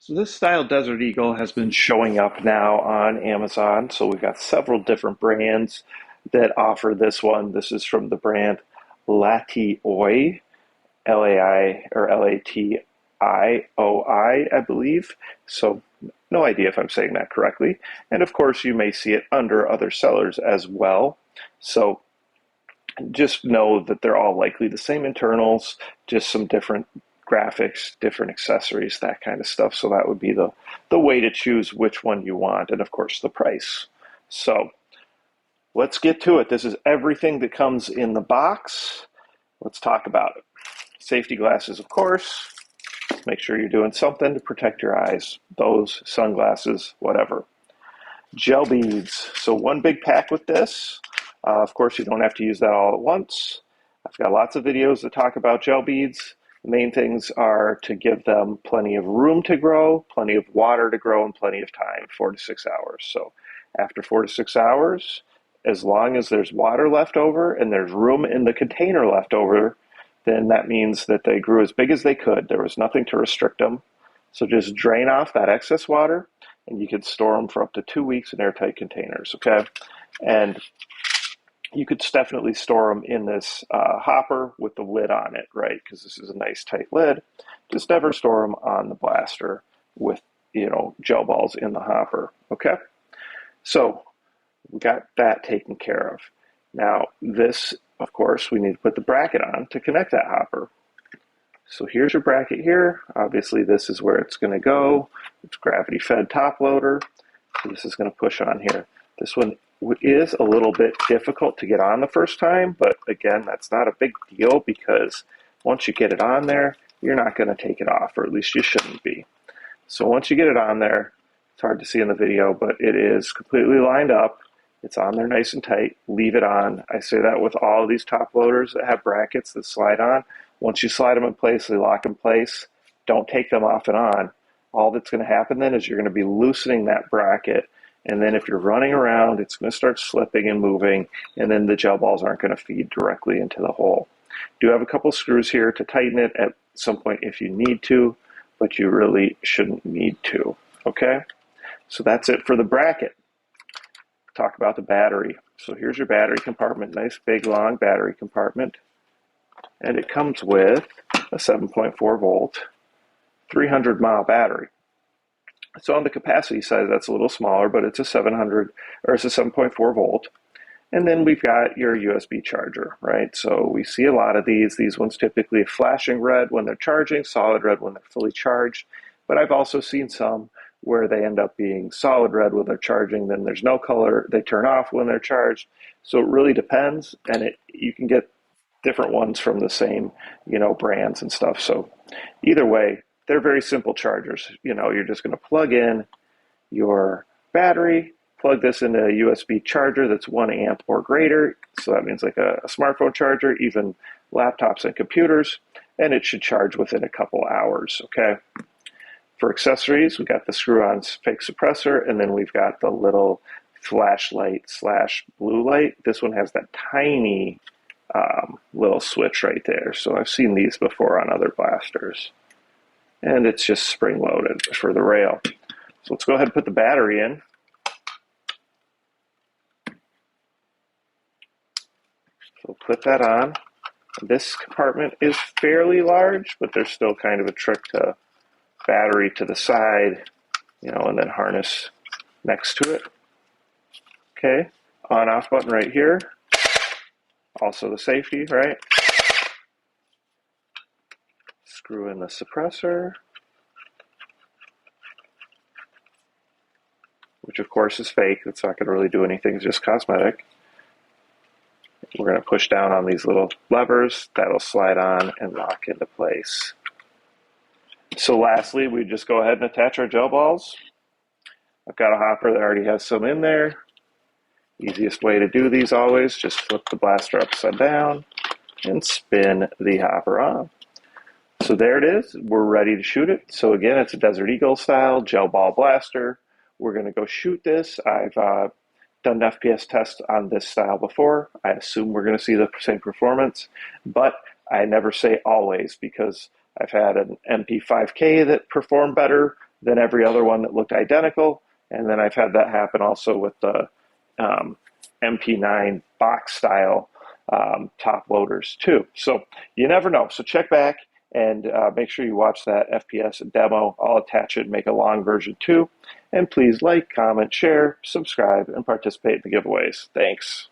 So this style Desert Eagle has been showing up now on Amazon. So we've got several different brands that offer this one. This is from the brand LATIOI, L-A-I or Latioi, I believe. So no idea if I'm saying that correctly. And of course, you may see it under other sellers as well. So just know that they're all likely the same internals, just some different graphics, different accessories, that kind of stuff. So that would be the way to choose which one you want, and of course the price. So let's get to it. This is everything that comes in the box. Let's talk about it. Safety glasses, of course. Make sure you're doing something to protect your eyes. Those, sunglasses, whatever. Gel beads. So one big pack with this. Of course, you don't have to use that all at once. I've got lots of videos that talk about gel beads. The main things are to give them plenty of room to grow, plenty of water to grow, and plenty of time, 4 to 6 hours. So after 4 to 6 hours, as long as there's water left over and there's room in the container left over, then that means that they grew as big as they could. There was nothing to restrict them. So just drain off that excess water, and you could store them for up to 2 weeks in airtight containers, okay? And you could definitely store them in this hopper with the lid on it, right? Because this is a nice tight lid. Just never store them on the blaster with, gel balls in the hopper, okay? So we got that taken care of. Now this, of course, we need to put the bracket on to connect that hopper. So here's your bracket here. Obviously this is where it's gonna go. It's gravity fed top loader. So this is gonna push on here. This one is a little bit difficult to get on the first time, but again, that's not a big deal because once you get it on there, you're not gonna take it off, or at least you shouldn't be. So once you get it on there, it's hard to see in the video, but it is completely lined up. It's on there nice and tight. Leave it on. I say that with all of these top loaders that have brackets that slide on. Once you slide them in place, they lock in place. Don't take them off and on. All that's going to happen then is you're going to be loosening that bracket. And then if you're running around, it's going to start slipping and moving. And then the gel balls aren't going to feed directly into the hole. Do have a couple screws here to tighten it at some point if you need to, but you really shouldn't need to. Okay? So that's it for the bracket. Talk about the battery. So here's your battery compartment, nice big long battery compartment. And it comes with a 7.4 volt, 300 mile battery. So on the capacity side, that's a little smaller, but it's a 7.4 volt. And then we've got your USB charger, right? So we see a lot of these. These ones typically flashing red when they're charging, solid red when they're fully charged. But I've also seen some where they end up being solid red when they're charging, then there's no color, they turn off when they're charged. So it really depends, and you can get different ones from the same, brands and stuff. So either way, they're very simple chargers. You're just going to plug in your battery, plug this into a USB charger that's 1 amp or greater. So that means like a smartphone charger, even laptops and computers, and it should charge within a couple hours, okay? For accessories, we got the screw-on fake suppressor, and then we've got the little flashlight / blue light. This one has that tiny little switch right there. So I've seen these before on other blasters. And it's just spring-loaded for the rail. So let's go ahead and put the battery in. So put that on. This compartment is fairly large, but there's still kind of a trick to battery to the side, and then harness next to it. Okay, on-off button right here. Also the safety, right? Screw in the suppressor, which of course is fake. It's not going to really do anything, it's just cosmetic. We're going to push down on these little levers. That'll slide on and lock into place. So lastly, we just go ahead and attach our gel balls. I've got a hopper that already has some in there. Easiest way to do these always, just flip the blaster upside down and spin the hopper on. So there it is. We're ready to shoot it. So again, it's a Desert Eagle style gel ball blaster. We're going to go shoot this. I've done an FPS test on this style before. I assume we're going to see the same performance, but I never say always because I've had an MP5K that performed better than every other one that looked identical. And then I've had that happen also with the um, MP9 box style top loaders too. So you never know. So check back and make sure you watch that FPS demo. I'll attach it and make a long version too. And please like, comment, share, subscribe, and participate in the giveaways. Thanks.